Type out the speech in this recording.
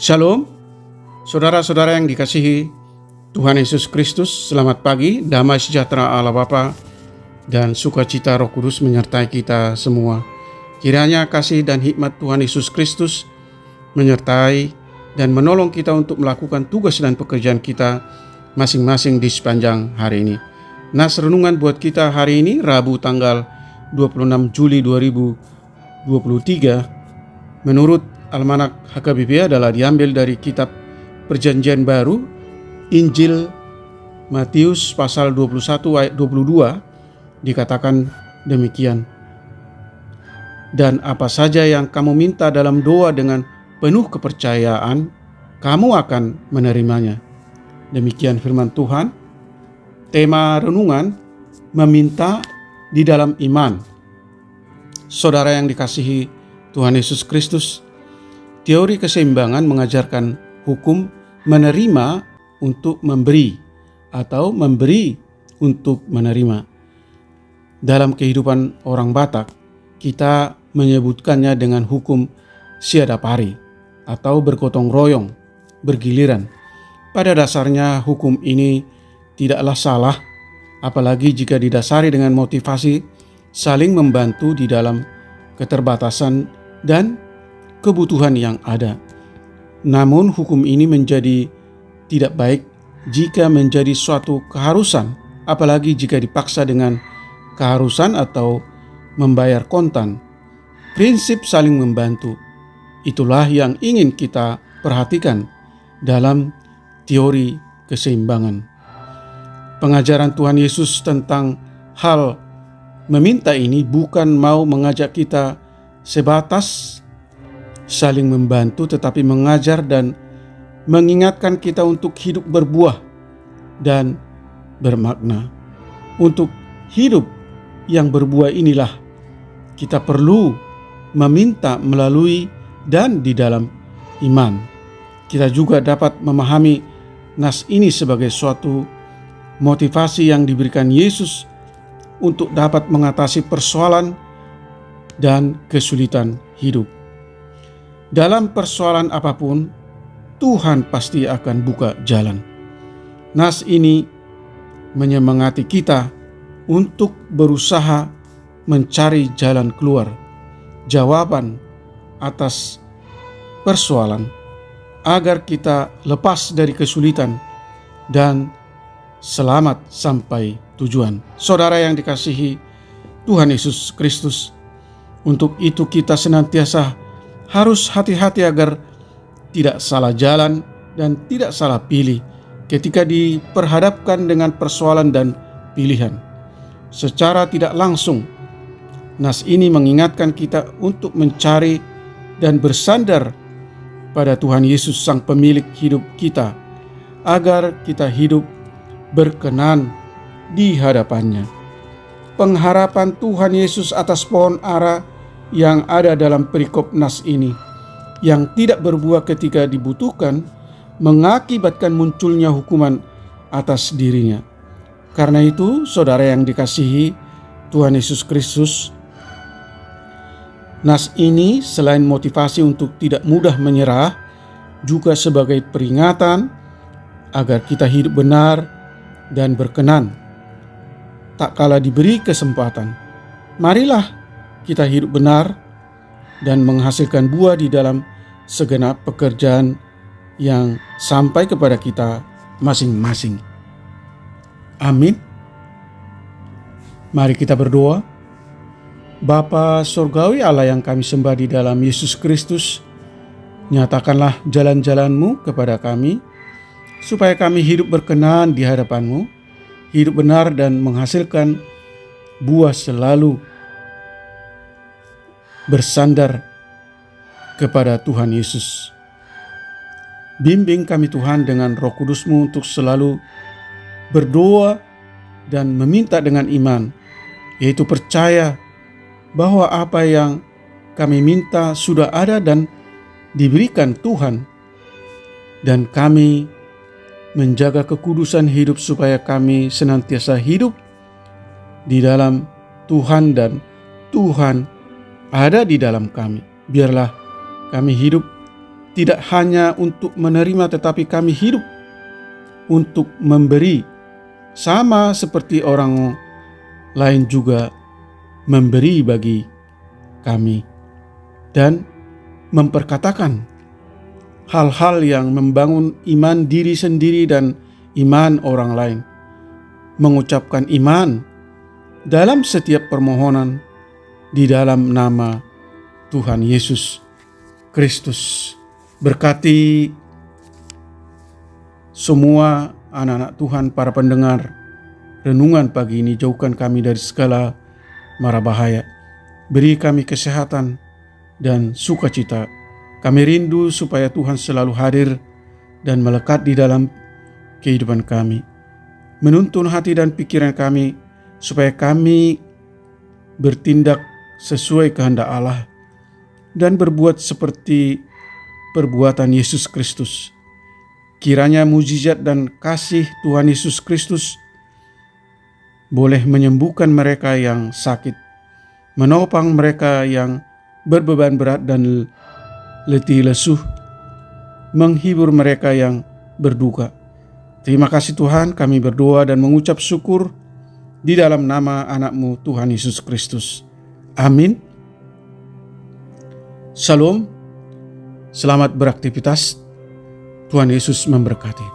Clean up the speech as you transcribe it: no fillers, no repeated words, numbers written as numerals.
Shalom, saudara-saudara yang dikasihi Tuhan Yesus Kristus. Selamat pagi, damai sejahtera Allah Bapa dan sukacita Roh Kudus menyertai kita semua. Kiranya kasih dan hikmat Tuhan Yesus Kristus menyertai dan menolong kita untuk melakukan tugas dan pekerjaan kita masing-masing di sepanjang hari ini. Nas renungan buat kita hari ini, Rabu tanggal 26 Juli 2023, menurut Almanak HKBP adalah diambil dari kitab Perjanjian Baru, Injil Matius pasal 21 ayat 22, dikatakan demikian. Dan apa saja yang kamu minta dalam doa dengan penuh kepercayaan, kamu akan menerimanya. Demikian firman Tuhan. Tema renungan, meminta di dalam iman. Saudara yang dikasihi Tuhan Yesus Kristus, teori keseimbangan mengajarkan hukum menerima untuk memberi atau memberi untuk menerima. Dalam kehidupan orang Batak, kita menyebutkannya dengan hukum siadapari atau bergotong royong, bergiliran. Pada dasarnya hukum ini tidaklah salah, apalagi jika didasari dengan motivasi saling membantu di dalam keterbatasan dan kebutuhan yang ada. Namun hukum ini menjadi tidak baik jika menjadi suatu keharusan, apalagi jika dipaksa dengan keharusan atau membayar kontan. Prinsip saling membantu, itulah yang ingin kita perhatikan dalam teori keseimbangan. Pengajaran Tuhan Yesus tentang hal meminta ini bukan mau mengajak kita sebatas saling membantu, tetapi mengajar dan mengingatkan kita untuk hidup berbuah dan bermakna. Untuk hidup yang berbuah inilah kita perlu meminta melalui dan di dalam iman. Kita juga dapat memahami nas ini sebagai suatu motivasi yang diberikan Yesus untuk dapat mengatasi persoalan dan kesulitan hidup. Dalam persoalan apapun, Tuhan pasti akan buka jalan. Nas ini menyemangati kita untuk berusaha mencari jalan keluar, jawaban atas persoalan, agar kita lepas dari kesulitan dan selamat sampai tujuan. Saudara yang dikasihi Tuhan Yesus Kristus, untuk itu kita senantiasa harus hati-hati agar tidak salah jalan dan tidak salah pilih ketika diperhadapkan dengan persoalan dan pilihan. Secara tidak langsung, nas ini mengingatkan kita untuk mencari dan bersandar pada Tuhan Yesus, Sang Pemilik hidup kita, agar kita hidup berkenan di hadapannya. Pengharapan Tuhan Yesus atas pohon ara yang ada dalam perikop nas ini, yang tidak berbuah ketika dibutuhkan, mengakibatkan munculnya hukuman atas dirinya. Karena itu, saudara yang dikasihi Tuhan Yesus Kristus, nas ini selain motivasi untuk tidak mudah menyerah, juga sebagai peringatan agar kita hidup benar dan berkenan. Tak kala diberi kesempatan, marilah kita hidup benar dan menghasilkan buah di dalam segenap pekerjaan yang sampai kepada kita masing-masing. Amin. Mari kita berdoa. Bapa Surgawi, Allah yang kami sembah di dalam Yesus Kristus, nyatakanlah jalan-jalan-Mu kepada kami, supaya kami hidup berkenan di hadapan-Mu, hidup benar dan menghasilkan buah selalu bersandar kepada Tuhan Yesus. Bimbing kami Tuhan dengan Roh Kudus-Mu untuk selalu berdoa dan meminta dengan iman, yaitu percaya bahwa apa yang kami minta sudah ada dan diberikan Tuhan, dan kami menjaga kekudusan hidup supaya kami senantiasa hidup di dalam Tuhan dan Tuhan ada di dalam kami. Biarlah kami hidup tidak hanya untuk menerima, tetapi kami hidup untuk memberi, sama seperti orang lain juga memberi bagi kami, dan memperkatakan hal-hal yang membangun iman diri sendiri dan iman orang lain, mengucapkan iman dalam setiap permohonan di dalam nama Tuhan Yesus Kristus. Berkati semua anak-anak Tuhan, para pendengar renungan pagi ini. Jauhkan kami dari segala mara bahaya. Beri kami kesehatan dan sukacita. Kami rindu supaya Tuhan selalu hadir dan melekat di dalam kehidupan kami, menuntun hati dan pikiran kami supaya kami bertindak sesuai kehendak Allah dan berbuat seperti perbuatan Yesus Kristus. Kiranya mujizat dan kasih Tuhan Yesus Kristus boleh menyembuhkan mereka yang sakit, menopang mereka yang berbeban berat dan letih lesu, menghibur mereka yang berduka. Terima kasih Tuhan, kami berdoa dan mengucap syukur di dalam nama anak-Mu Tuhan Yesus Kristus. Amin. Shalom. Selamat beraktivitas. Tuhan Yesus memberkati.